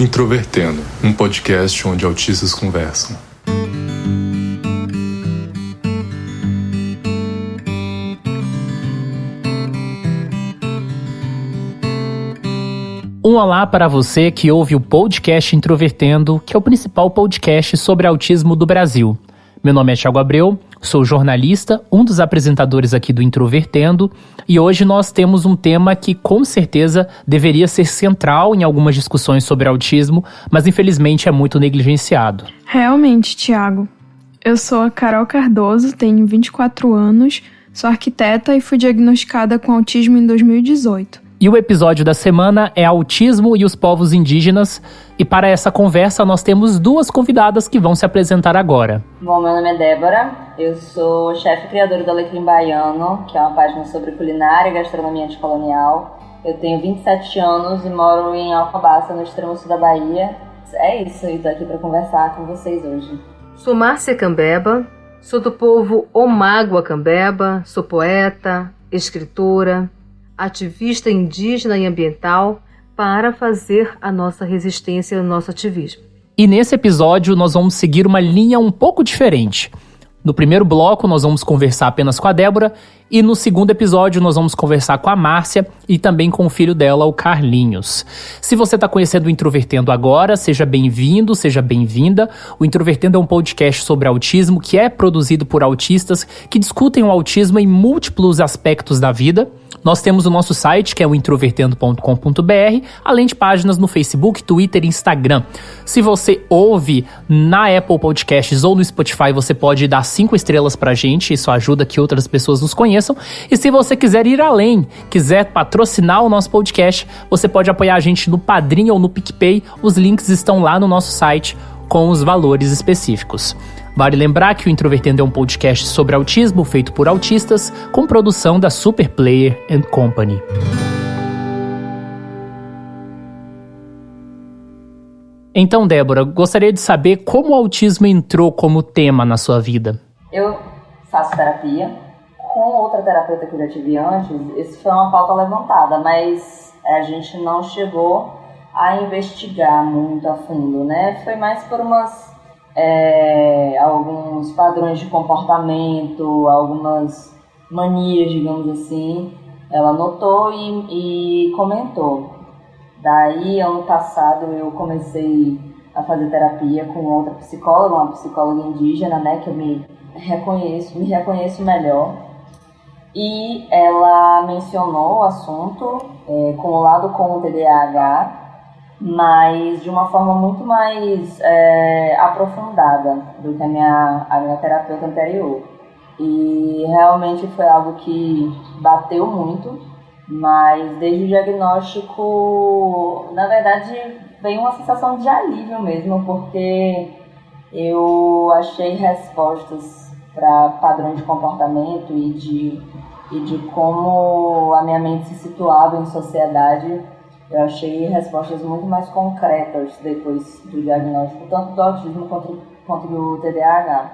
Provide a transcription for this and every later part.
Introvertendo, um podcast onde autistas conversam. Um olá para você que ouve o podcast Introvertendo, que é o principal podcast sobre autismo do Brasil. Meu nome é Thiago Abreu, sou jornalista, um dos apresentadores aqui do Introvertendo, e hoje nós temos um tema que com certeza deveria ser central em algumas discussões sobre autismo, mas infelizmente é muito negligenciado. Realmente, Thiago. Eu sou a Carol Cardoso, tenho 24 anos, sou arquiteta e fui diagnosticada com autismo em 2018. E o episódio da semana é Autismo e os Povos Indígenas. E para essa conversa nós temos duas convidadas que vão se apresentar agora. Bom, meu nome é Débora, eu sou chefe criadora do Alecrim Baiano, que é uma página sobre culinária e gastronomia anticolonial. Eu tenho 27 anos e moro em Alcobaça, no extremo sul da Bahia. É isso, e tô aqui para conversar com vocês hoje. Sou Márcia Cambeba, sou do povo Omágua Cambeba, sou poeta, escritora, ativista indígena e ambiental para fazer a nossa resistência e o nosso ativismo. E nesse episódio nós vamos seguir uma linha um pouco diferente. No primeiro bloco nós vamos conversar apenas com a Débora e no segundo episódio nós vamos conversar com a Márcia e também com o filho dela, o Carlinhos. Se você está conhecendo o Introvertendo agora, seja bem-vindo, seja bem-vinda. O Introvertendo é um podcast sobre autismo que é produzido por autistas que discutem o autismo em múltiplos aspectos da vida. Nós temos o nosso site, que é o introvertendo.com.br, além de páginas no Facebook, Twitter e Instagram. Se você ouve na Apple Podcasts ou no Spotify, você pode dar 5 estrelas pra gente, isso ajuda que outras pessoas nos conheçam. E se você quiser ir além, quiser patrocinar o nosso podcast, você pode apoiar a gente no Padrim ou no PicPay, os links estão lá no nosso site com os valores específicos. Vale lembrar que o Introvertendo é um podcast sobre autismo feito por autistas, com produção da Superplayer & Company. Então, Débora, gostaria de saber como o autismo entrou como tema na sua vida. Eu faço terapia. Com outra terapeuta que eu já tive antes, isso foi uma pauta levantada, mas a gente não chegou a investigar muito a fundo, né? Foi mais por alguns padrões de comportamento, algumas manias, digamos assim. Ela notou e comentou. Daí, ano passado, eu comecei a fazer terapia com outra psicóloga, uma psicóloga indígena, né, que eu me reconheço melhor. E ela mencionou o assunto com o lado com o TDAH, mas de uma forma muito mais aprofundada do que a minha terapeuta anterior. E realmente foi algo que bateu muito, mas desde o diagnóstico, na verdade, veio uma sensação de alívio mesmo, porque eu achei respostas para padrões de comportamento e de como a minha mente se situava em sociedade. Eu achei respostas muito mais concretas depois do diagnóstico, tanto do autismo quanto do TDAH.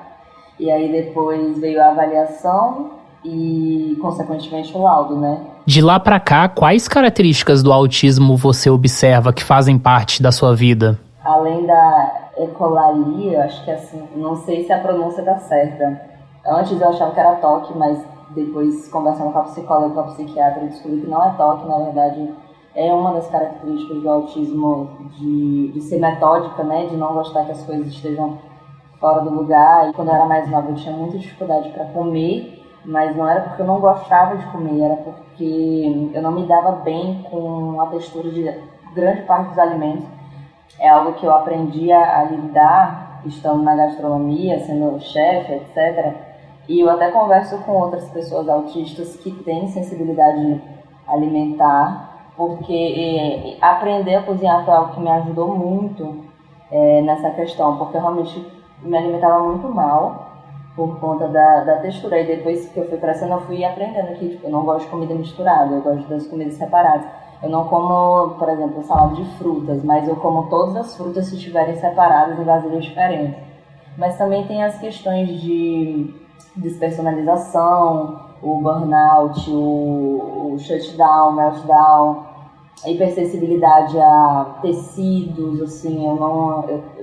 E aí depois veio a avaliação e, consequentemente, o laudo, né? De lá pra cá, quais características do autismo você observa que fazem parte da sua vida? Além da ecolalia, acho que assim, não sei se a pronúncia tá certa. Antes eu achava que era toque, mas depois, conversando com a psicóloga e com a psiquiatra, eu descobri que não é toque, na verdade. É uma das características do autismo de ser metódica, né? De não gostar que as coisas estejam fora do lugar. E quando eu era mais nova eu tinha muita dificuldade para comer, mas não era porque eu não gostava de comer, era porque eu não me dava bem com a textura de grande parte dos alimentos. É algo que eu aprendi a lidar estando na gastronomia, sendo chefe, etc. E eu até converso com outras pessoas autistas que têm sensibilidade alimentar, porque aprender a cozinhar foi algo que me ajudou muito nessa questão, porque eu realmente me alimentava muito mal por conta da textura. E depois que eu fui crescendo, eu fui aprendendo que eu não gosto de comida misturada, eu gosto das comidas separadas. Eu não como, por exemplo, salada de frutas, mas eu como todas as frutas se estiverem separadas em vasilhas diferentes. Mas também tem as questões de despersonalização, o burnout, o shutdown, meltdown, hipersensibilidade a tecidos, assim, eu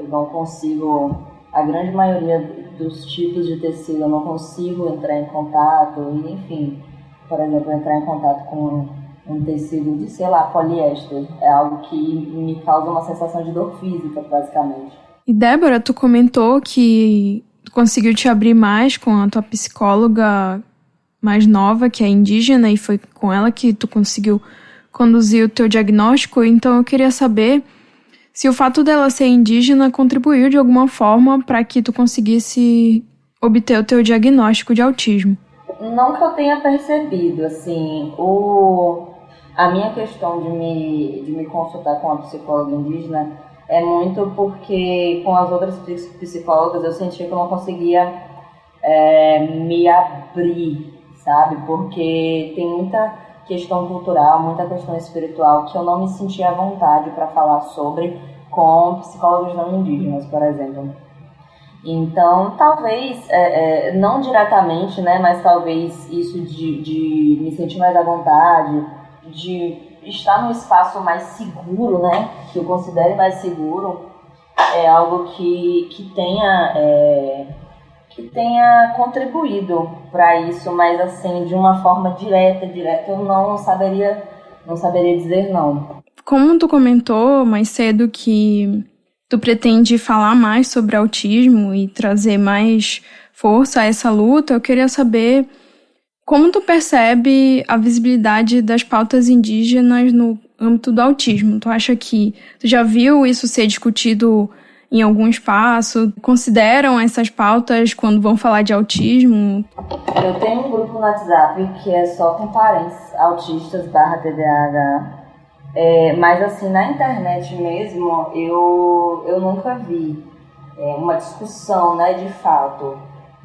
não consigo, a grande maioria dos tipos de tecido eu não consigo entrar em contato, e, enfim, por exemplo, entrar em contato com um tecido de, sei lá, poliéster, é algo que me causa uma sensação de dor física, basicamente. E Débora, tu comentou que tu conseguiu te abrir mais com a tua psicóloga mais nova, que é indígena, e foi com ela que tu conseguiu conduzir o teu diagnóstico. Então eu queria saber se o fato dela ser indígena contribuiu de alguma forma para que tu conseguisse obter o teu diagnóstico de autismo. Não que eu tenha percebido, assim, a minha questão de me consultar com uma psicóloga indígena é muito porque com as outras psicólogas eu sentia que eu não conseguia me abrir, sabe? Porque tem muita questão cultural, muita questão espiritual que eu não me sentia à vontade para falar sobre com psicólogos não indígenas, por exemplo. Então, talvez, não diretamente, né, mas talvez isso de me sentir mais à vontade, de estar num espaço mais seguro, né, que eu considere mais seguro, é algo que tenha contribuído para isso, mas assim, de uma forma direta, eu não saberia dizer não. Como tu comentou mais cedo que tu pretende falar mais sobre autismo e trazer mais força a essa luta, eu queria saber como tu percebe a visibilidade das pautas indígenas no âmbito do autismo. Tu acha que tu já viu isso ser discutido em algum espaço? Consideram essas pautas quando vão falar de autismo? Eu tenho um grupo no WhatsApp que é só com parentes autistas /TDAH. Mas assim, na internet mesmo, eu nunca vi uma discussão, né, de fato.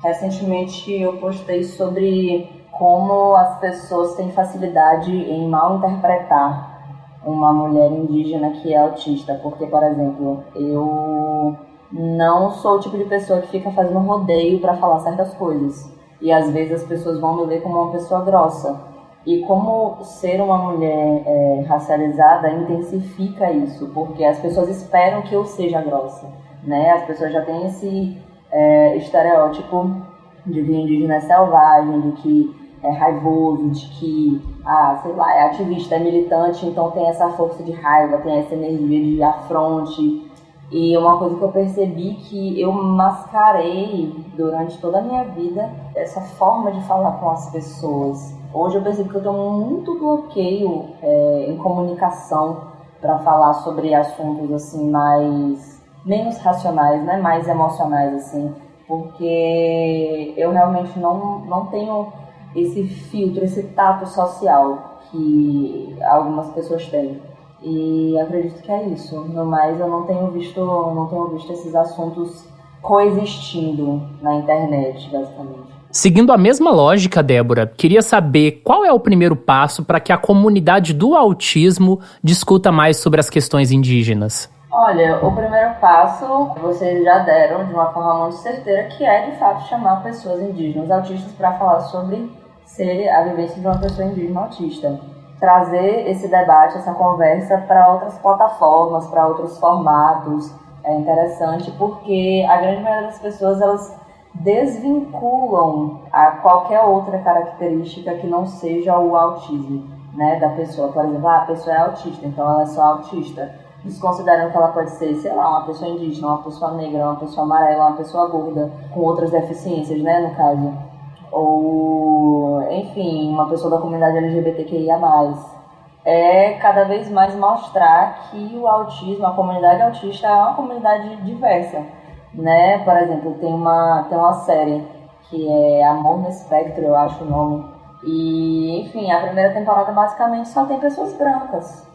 Recentemente eu postei sobre como as pessoas têm facilidade em mal interpretar uma mulher indígena que é autista, porque, por exemplo, eu não sou o tipo de pessoa que fica fazendo rodeio para falar certas coisas, e às vezes as pessoas vão me ver como uma pessoa grossa, e como ser uma mulher racializada intensifica isso, porque as pessoas esperam que eu seja grossa, né? As pessoas já têm esse estereótipo de que o indígena é selvagem, de que é raivoso, de que, sei lá, é ativista, é militante, então tem essa força de raiva, tem essa energia de afronte. E uma coisa que eu percebi que eu mascarei durante toda a minha vida, essa forma de falar com as pessoas. Hoje eu percebo que eu tenho muito bloqueio em comunicação para falar sobre assuntos assim menos racionais, né, mais emocionais, assim, porque eu realmente não tenho esse filtro, esse tato social que algumas pessoas têm. E acredito que é isso. No mais, eu não tenho visto esses assuntos coexistindo na internet, basicamente. Seguindo a mesma lógica, Débora, queria saber qual é o primeiro passo para que a comunidade do autismo discuta mais sobre as questões indígenas. Olha, o primeiro passo vocês já deram de uma forma muito certeira, que é, de fato, chamar pessoas indígenas autistas para falar sobre a vivência de uma pessoa indígena autista. Trazer esse debate, essa conversa para outras plataformas, para outros formatos. É interessante porque a grande maioria das pessoas, elas desvinculam a qualquer outra característica que não seja o autismo, né, da pessoa. Por exemplo, a pessoa é autista, então ela é só autista. Desconsiderando que ela pode ser, sei lá, uma pessoa indígena, uma pessoa negra, uma pessoa amarela, uma pessoa gorda, com outras deficiências, né, no caso. Ou, enfim, uma pessoa da comunidade LGBTQIA+. É cada vez mais mostrar que o autismo, a comunidade autista é uma comunidade diversa, né? Por exemplo, tem uma série que é Amor no Espectro, eu acho o nome. E, enfim, a primeira temporada basicamente só tem pessoas brancas.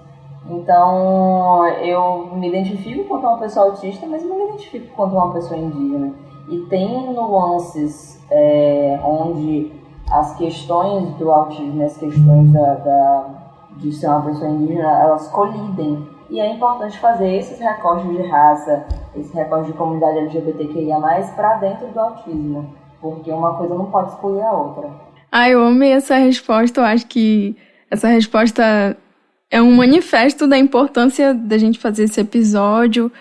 Então, eu me identifico quanto uma pessoa autista, mas não me identifico quanto uma pessoa indígena. E tem nuances onde as questões do autismo e as questões de ser uma pessoa indígena, elas colidem. E é importante fazer esses recortes de raça, esse recorte de comunidade LGBTQIA+, para dentro do autismo. Porque uma coisa não pode excluir a outra. Eu amei essa resposta. Eu acho que essa resposta É um manifesto da importância da gente fazer esse episódio.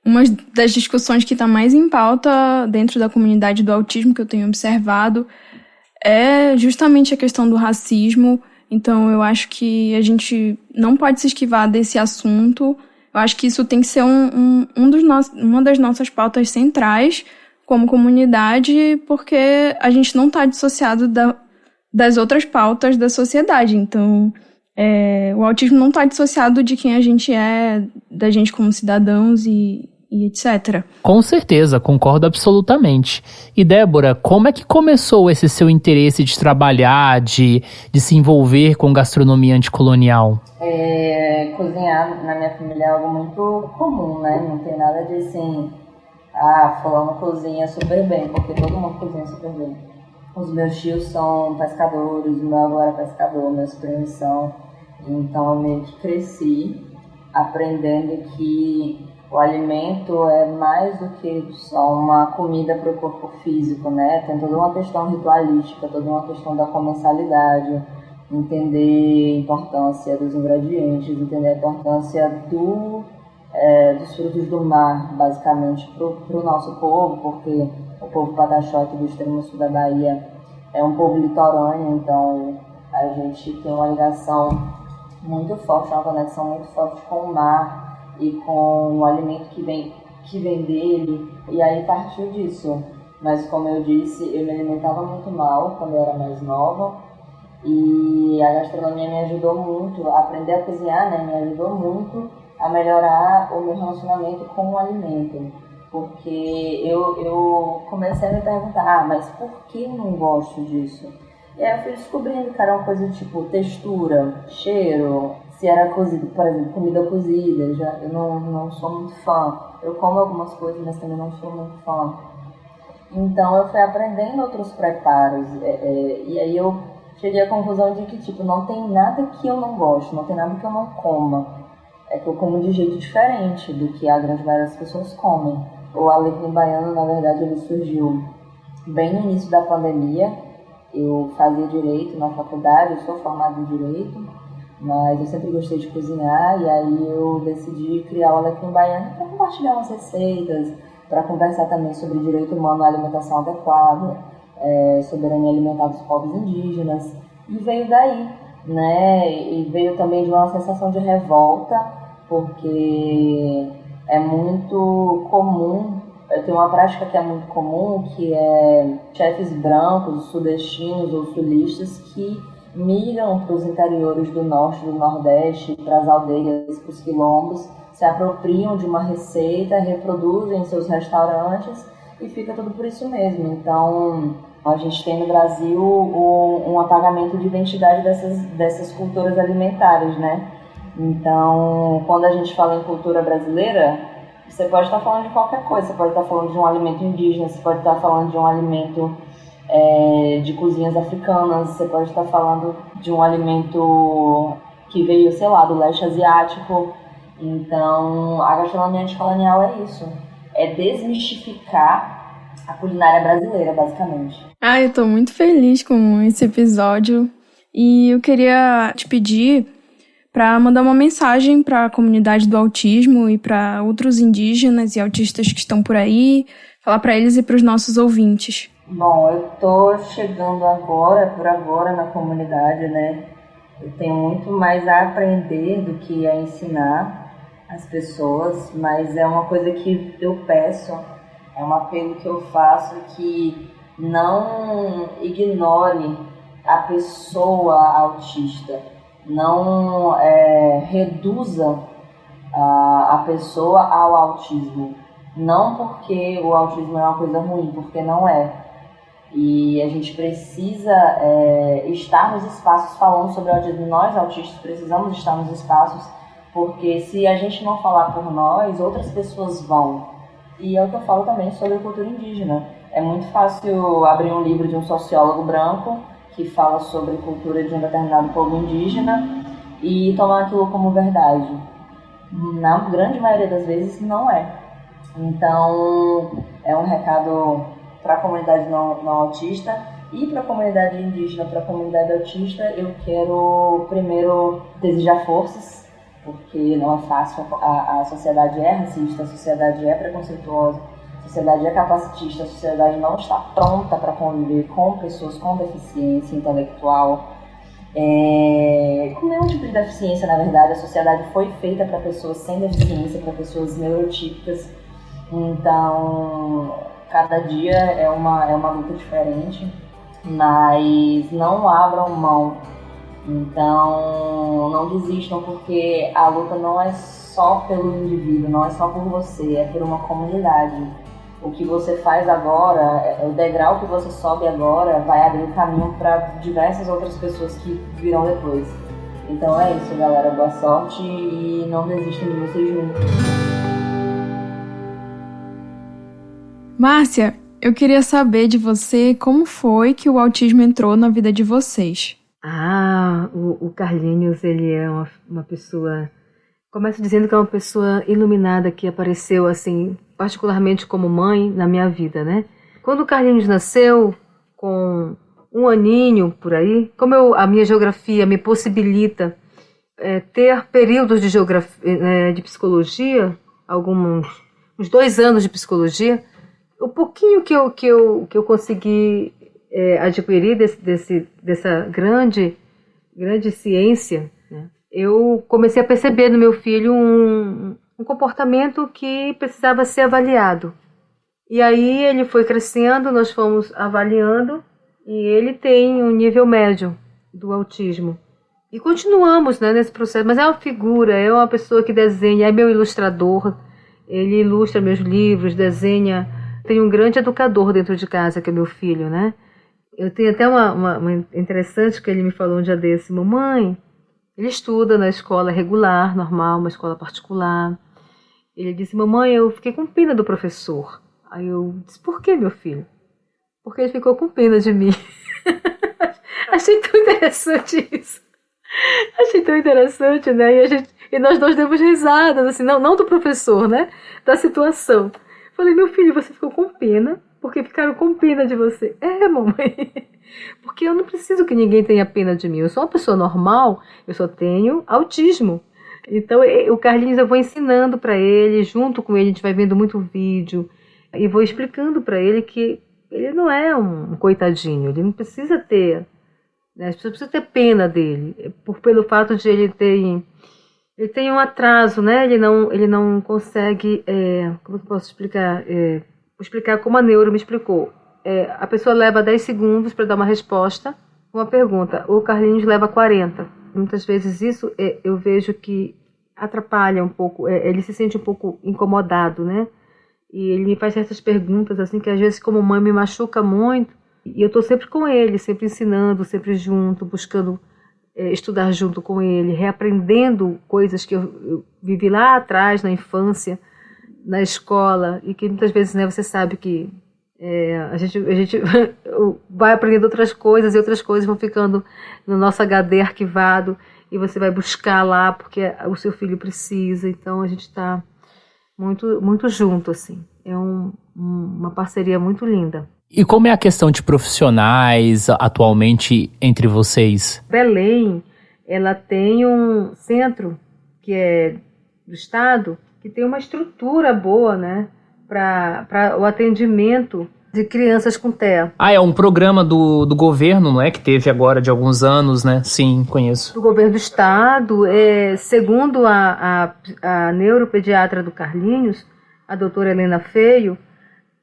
Uma das discussões que está mais em pauta dentro da comunidade do autismo que eu tenho observado é justamente a questão do racismo. Então, eu acho que a gente não pode se esquivar desse assunto. Eu acho que isso tem que ser uma das nossas pautas centrais como comunidade, porque a gente não está dissociado das outras pautas da sociedade. Então, o autismo não está dissociado de quem a gente é, da gente como cidadãos e etc. Com certeza, concordo absolutamente. E Débora, como é que começou esse seu interesse de trabalhar, de se envolver com gastronomia anticolonial? Cozinhar na minha família é algo muito comum, né? Não tem nada de assim, fulano cozinha super bem, porque todo mundo cozinha super bem. Os meus tios são pescadores, o meu avô era pescador, meus primos são. Então eu meio que cresci aprendendo que o alimento é mais do que só uma comida para o corpo físico, né? Tem toda uma questão ritualística, toda uma questão da comensalidade, entender a importância dos ingredientes, entender a importância dos frutos do mar, basicamente, para o nosso povo, porque o povo Pataxó, aqui do extremo sul da Bahia, é um povo litorâneo, então a gente tem uma ligação muito forte, uma conexão muito forte com o mar e com o alimento que vem dele, e aí partiu disso. Mas como eu disse, eu me alimentava muito mal quando eu era mais nova, e a gastronomia me ajudou muito, a aprender a cozinhar, né, me ajudou muito a melhorar o meu relacionamento com o alimento, porque eu comecei a me perguntar, mas por que eu não gosto disso? E aí eu fui descobrindo que era uma coisa tipo textura, cheiro, se era cozido, por exemplo, comida cozida, eu não sou muito fã. Eu como algumas coisas, mas também não sou muito fã. Então eu fui aprendendo outros preparos, e aí eu cheguei à conclusão de que tipo, não tem nada que eu não gosto, não tem nada que eu não coma. É que eu como de jeito diferente do que a grande maioria das pessoas comem. O alecrim baiano, na verdade, ele surgiu bem no início da pandemia. Eu fazia direito na faculdade, eu sou formada em direito, mas eu sempre gostei de cozinhar, e aí eu decidi criar o alecrim baiano para compartilhar umas receitas, para conversar também sobre direito humano à alimentação adequada, soberania alimentar dos povos indígenas, e veio daí, né? E veio também de uma sensação de revolta, porque é muito comum. Tem uma prática que é muito comum, que é chefes brancos, sudestinos ou sulistas que migram para os interiores do norte, do nordeste, para as aldeias, para os quilombos, se apropriam de uma receita, reproduzem em seus restaurantes e fica tudo por isso mesmo. Então, a gente tem no Brasil um apagamento de identidade dessas culturas alimentares, né? Então, quando a gente fala em cultura brasileira, você pode estar falando de qualquer coisa, você pode estar falando de um alimento indígena, você pode estar falando de um alimento de cozinhas africanas, você pode estar falando de um alimento que veio, sei lá, do leste asiático. Então, a gastronomia anticolonial é isso, é desmistificar a culinária brasileira, basicamente. Eu tô muito feliz com esse episódio e eu queria te pedir para mandar uma mensagem para a comunidade do autismo e para outros indígenas e autistas que estão por aí, falar para eles e para os nossos ouvintes. Bom, eu tô chegando por agora na comunidade, né? Eu tenho muito mais a aprender do que a ensinar as pessoas, mas é uma coisa que eu peço, é um apelo que eu faço, que não ignore a pessoa autista. Não reduza a pessoa ao autismo. Não porque o autismo é uma coisa ruim, porque não é. E a gente precisa estar nos espaços falando sobre o autismo. Nós, autistas, precisamos estar nos espaços, porque se a gente não falar por nós, outras pessoas vão. E é o que eu falo também sobre a cultura indígena. É muito fácil abrir um livro de um sociólogo branco que fala sobre a cultura de um determinado povo indígena e tomar aquilo como verdade. Na grande maioria das vezes não é. Então é um recado para a comunidade não autista E para a comunidade indígena, para a comunidade autista, eu quero primeiro desejar forças, porque não é fácil, a sociedade é racista, a sociedade é preconceituosa, a sociedade é capacitista, a sociedade não está pronta para conviver com pessoas com deficiência intelectual, com nenhum tipo de deficiência, na verdade. A sociedade foi feita para pessoas sem deficiência, para pessoas neurotípicas, então cada dia é uma luta diferente, mas não abram mão, então não desistam, porque a luta não é só pelo indivíduo, não é só por você, é por uma comunidade. O que você faz agora, o degrau que você sobe agora, vai abrir o caminho para diversas outras pessoas que virão depois. Então é isso, galera. Boa sorte e não desistam de vocês juntos. Márcia, eu queria saber de você como foi que o autismo entrou na vida de vocês. O Carlinhos, ele é uma pessoa... Começo dizendo que é uma pessoa iluminada que apareceu, assim, particularmente como mãe na minha vida, né? Quando o Carlinhos nasceu, com 1 aninho por aí, como a minha geografia me possibilita ter períodos de psicologia, uns 2 anos de psicologia, o pouquinho que eu consegui adquirir dessa grande ciência, né? Eu comecei a perceber no meu filho um comportamento que precisava ser avaliado. E aí ele foi crescendo, nós fomos avaliando, e ele tem um nível médio do autismo. E continuamos, né, nesse processo, mas é uma figura, é uma pessoa que desenha, é meu ilustrador, ele ilustra meus livros, desenha. Tem um grande educador dentro de casa, que é meu filho, né? Eu tenho até uma interessante que ele me falou um dia desse: mamãe, ele estuda na escola regular, normal, uma escola particular. Ele disse: mamãe, eu fiquei com pena do professor. Aí eu disse: por que, meu filho? Porque ele ficou com pena de mim. Achei tão interessante isso. Achei tão interessante, né? E nós dois demos risadas, assim, não do professor, né? Da situação. Falei: meu filho, você ficou com pena porque ficaram com pena de você. Mamãe. Porque eu não preciso que ninguém tenha pena de mim. Eu sou uma pessoa normal, eu só tenho autismo. Então, o Carlinhos, eu vou ensinando para ele, junto com ele, a gente vai vendo muito vídeo, e vou explicando para ele que ele não é um coitadinho, ele não precisa ter, né, as pessoas precisam ter pena dele, pelo fato de ele tem um atraso, né? Ele não consegue, como eu posso explicar? Vou explicar como a neuro me explicou. A pessoa leva 10 segundos para dar uma resposta, uma pergunta. O Carlinhos leva 40. Muitas vezes isso eu vejo que atrapalha um pouco, ele se sente um pouco incomodado, né? E ele me faz certas perguntas, assim, que às vezes como mãe me machuca muito. E eu estou sempre com ele, sempre ensinando, sempre junto, buscando estudar junto com ele, reaprendendo coisas que eu vivi lá atrás, na infância, na escola, e que muitas vezes, né, você sabe que a gente vai aprendendo outras coisas, e outras coisas vão ficando no nosso HD arquivado, e você vai buscar lá porque o seu filho precisa. Então a gente está muito, muito junto, assim. É uma parceria muito linda. E como é a questão de profissionais atualmente entre vocês? Belém, ela tem um centro que é do estado, que tem uma estrutura boa, né, para o atendimento de crianças com TEA. É um programa do governo, não é? Que teve agora de alguns anos, né? Sim, conheço. Do governo do estado, segundo a neuropediatra do Carlinhos, a doutora Helena Feio,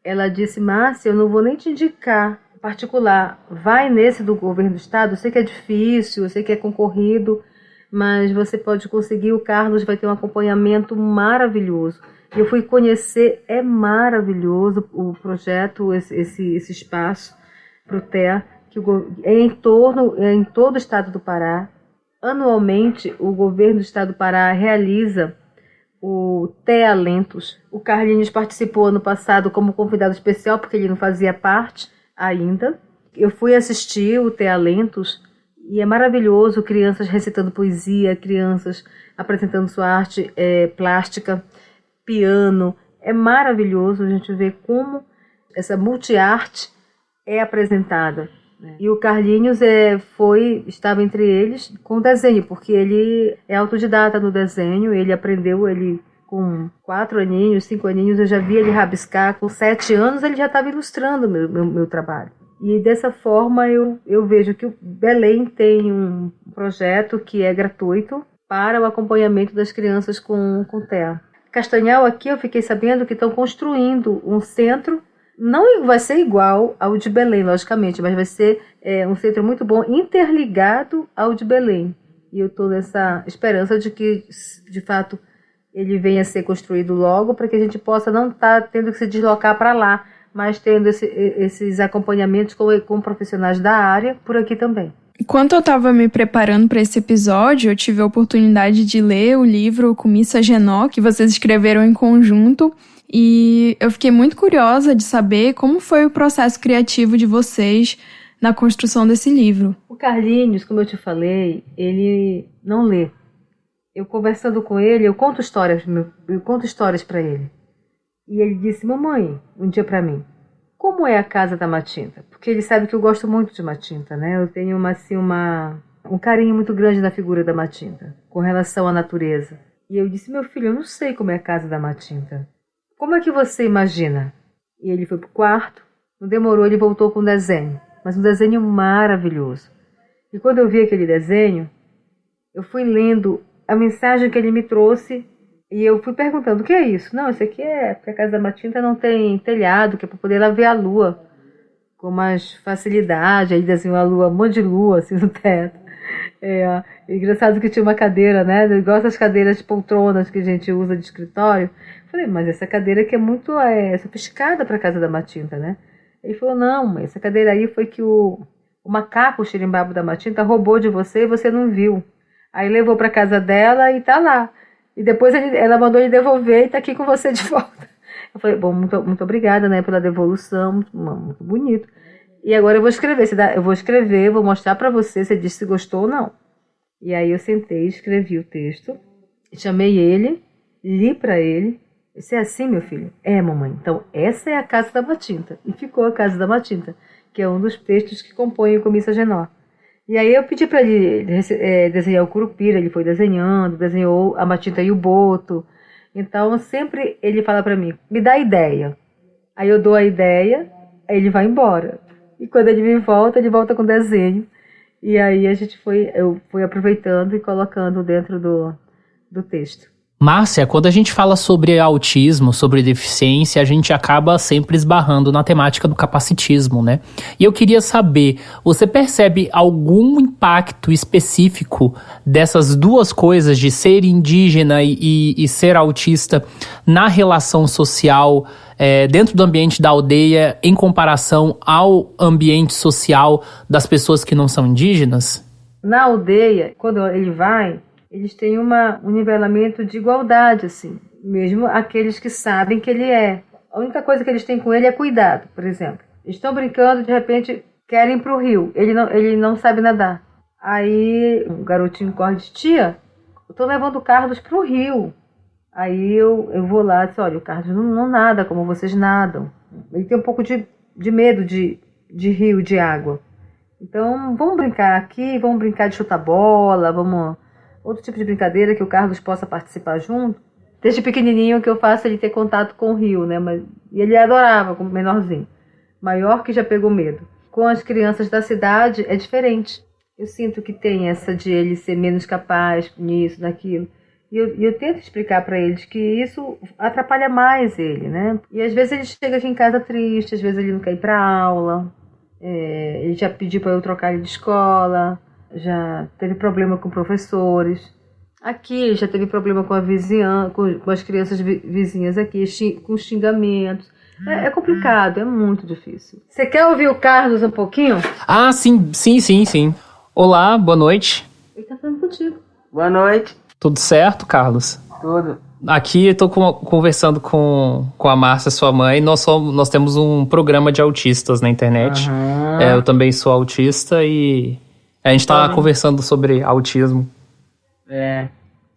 ela disse: Márcia, eu não vou nem te indicar particular, vai nesse do governo do estado, eu sei que é difícil, eu sei que é concorrido, mas você pode conseguir, o Carlos vai ter um acompanhamento maravilhoso. Eu fui conhecer, é maravilhoso o projeto, esse espaço para o TEA, que é em todo o estado do Pará. Anualmente, o governo do estado do Pará realiza o TEA Lentos. O Carlinhos participou ano passado como convidado especial, porque ele não fazia parte ainda. Eu fui assistir o TEA Lentos e é maravilhoso, crianças recitando poesia, crianças apresentando sua arte plástica, piano. É maravilhoso a gente ver como essa multiarte é apresentada. né? E o Carlinhos estava entre eles com o desenho, porque ele é autodidata no desenho, ele aprendeu, com 4 aninhos, 5 aninhos, eu já vi ele rabiscar, com 7 anos ele já estava ilustrando meu trabalho. E dessa forma eu vejo que o Belém tem um projeto que é gratuito para o acompanhamento das crianças com TEA. Castanhal aqui eu fiquei sabendo que estão construindo um centro, não vai ser igual ao de Belém, logicamente, mas vai ser um centro muito bom, interligado ao de Belém. E eu estou nessa esperança de que, de fato, ele venha a ser construído logo, para que a gente possa não estar tendo que se deslocar para lá, mas tendo esses acompanhamentos com profissionais da área por aqui também. Enquanto eu estava me preparando para esse episódio, eu tive a oportunidade de ler o livro Comissa Genó, que vocês escreveram em conjunto, e eu fiquei muito curiosa de saber como foi o processo criativo de vocês na construção desse livro. O Carlinhos, como eu te falei, ele não lê. Eu conversando com ele, eu conto histórias para ele. E ele disse: mamãe, um dia para mim, como é a casa da Matinta? Porque ele sabe que eu gosto muito de Matinta, né? Eu tenho um carinho muito grande na figura da Matinta, com relação à natureza. E eu disse: meu filho, eu não sei como é a casa da Matinta. Como é que você imagina? E ele foi pro quarto, não demorou, ele voltou com um desenho, mas um desenho maravilhoso. E quando eu vi aquele desenho, eu fui lendo a mensagem que ele me trouxe. E eu fui perguntando: o que é isso? Não, isso aqui é porque a casa da Matinta não tem telhado, que é para poder ela ver a lua com mais facilidade. Aí desenhou a lua, um monte de lua assim no teto. Engraçado que tinha uma cadeira, né? Igual essas cadeiras de poltronas que a gente usa de escritório. Falei: mas essa cadeira aqui é muito sofisticada para a casa da Matinta, né? Ele falou: não, essa cadeira aí foi que o macaco, o xirimbabo da Matinta, roubou de você e você não viu. Aí levou para casa dela e tá lá. E depois ela mandou ele devolver e está aqui com você de volta. Eu falei: bom, muito obrigada, né, pela devolução, muito bonito. E agora eu vou escrever, vou mostrar para você disse se gostou ou não. E aí eu sentei, escrevi o texto, chamei ele, li para ele. Disse: é assim, meu filho? É, mamãe. Então essa é a casa da Matinta. E ficou a casa da Matinta, que é um dos textos que compõem o Comissa Genó. E aí eu pedi para ele desenhar o Curupira, ele foi desenhou a Matinta e o Boto. Então sempre ele fala para mim: me dá a ideia. Aí eu dou a ideia, aí ele vai embora. E quando ele volta com desenho. E aí eu fui aproveitando e colocando dentro do texto. Márcia, quando a gente fala sobre autismo, sobre deficiência, a gente acaba sempre esbarrando na temática do capacitismo, né? E eu queria saber, você percebe algum impacto específico dessas duas coisas, de ser indígena e ser autista, na relação social dentro do ambiente da aldeia, em comparação ao ambiente social das pessoas que não são indígenas? Na aldeia, quando ele vai, eles têm um nivelamento de igualdade, assim, mesmo aqueles que sabem que ele é. A única coisa que eles têm com ele é cuidado, por exemplo. Eles estão brincando, de repente querem ir para o rio, ele não sabe nadar. Aí o garotinho corre e diz: tia, eu estou levando o Carlos para o rio. Aí eu vou lá e digo: olha, o Carlos não nada como vocês nadam. Ele tem um pouco de medo de rio, de água. Então vamos brincar aqui, vamos brincar de chutar bola, outro tipo de brincadeira que o Carlos possa participar junto. Desde pequenininho que eu faço ele ter contato com o rio, né? E ele adorava, como menorzinho. Maior que já pegou medo. Com as crianças da cidade é diferente. Eu sinto que tem essa de ele ser menos capaz nisso, naquilo. E eu tento explicar para eles que isso atrapalha mais ele, né? E às vezes ele chega aqui em casa triste, às vezes ele não quer ir para aula. Ele já pediu para eu trocar ele de escola. Já teve problema com professores. Aqui já teve problema com a vizinhança, com as crianças vizinhas aqui, com xingamentos. É complicado, é muito difícil. Você quer ouvir o Carlos um pouquinho? Ah, sim. Olá, boa noite. Ele tá falando contigo. Boa noite. Tudo certo, Carlos? Tudo. Aqui eu tô conversando com a Márcia, sua mãe. Nós temos um programa de autistas na internet. Uhum. Eu também sou autista e a gente tá conversando sobre autismo.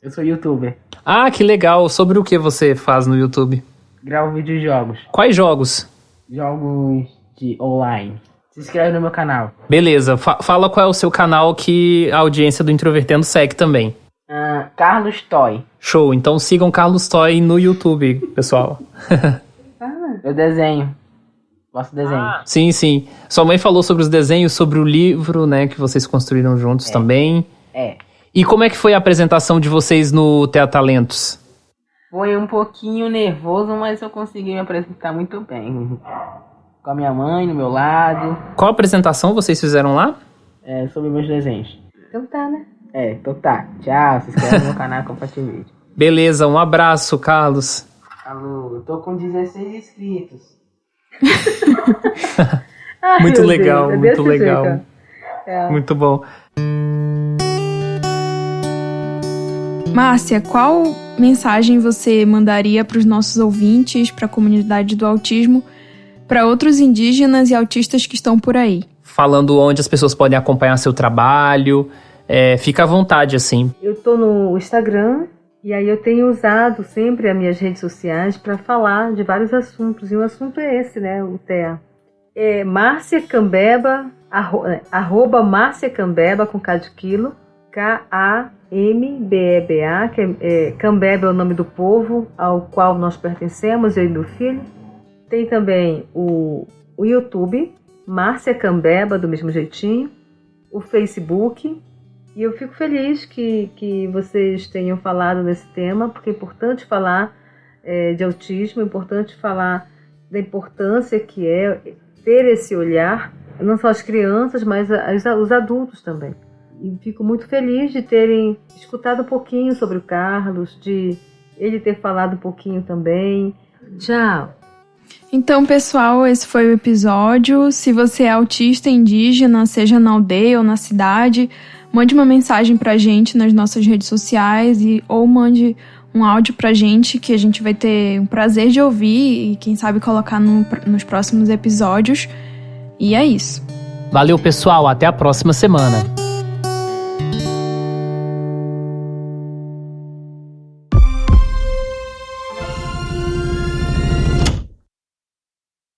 Eu sou youtuber. Ah, que legal. Sobre o que você faz no YouTube? Gravo videojogos. Quais jogos? Jogos de online. Se inscreve no meu canal. Beleza, fala qual é o seu canal que a audiência do Introvertendo segue também. Carlos Toy. Show, então sigam Carlos Toy no YouTube, pessoal. Eu desenho. Gosto de desenho. Sim, sim. Sua mãe falou sobre os desenhos, sobre o livro, né, que vocês construíram juntos também. E como é que foi a apresentação de vocês no Teatro Talentos? Foi um pouquinho nervoso, mas eu consegui me apresentar muito bem. Com a minha mãe no meu lado. Qual apresentação vocês fizeram lá? Sobre meus desenhos. Então tá, né? Então tá. Tchau, se inscreve no meu canal e compartilha o vídeo. Beleza, um abraço, Carlos. Alô, eu tô com 16 inscritos. Muito Meu legal, Deus, muito desse legal. jeito. Muito bom. Márcia, qual mensagem você mandaria para os nossos ouvintes, para a comunidade do autismo, para outros indígenas e autistas que estão por aí? Falando onde as pessoas podem acompanhar seu trabalho, fica à vontade, assim. Eu tô no Instagram e aí eu tenho usado sempre as minhas redes sociais para falar de vários assuntos. E o assunto é esse, né, o TEA. É Márcia Cambeba, arroba Márcia Cambeba com K de quilo, K-A-M-B-E-B-A, que Cambeba é o nome do povo ao qual nós pertencemos, eu e meu filho. Tem também o YouTube, Márcia Cambeba, do mesmo jeitinho, o Facebook. E eu fico feliz que vocês tenham falado nesse tema, porque é importante falar de autismo, é importante falar da importância que é ter esse olhar, não só as crianças, mas os adultos também. E fico muito feliz de terem escutado um pouquinho sobre o Carlos, de ele ter falado um pouquinho também. Tchau! Então, pessoal, esse foi o episódio. Se você é autista indígena, seja na aldeia ou na cidade, mande uma mensagem pra gente nas nossas redes sociais ou mande um áudio pra gente que a gente vai ter um prazer de ouvir e quem sabe colocar nos próximos episódios. E é isso. Valeu, pessoal. Até a próxima semana.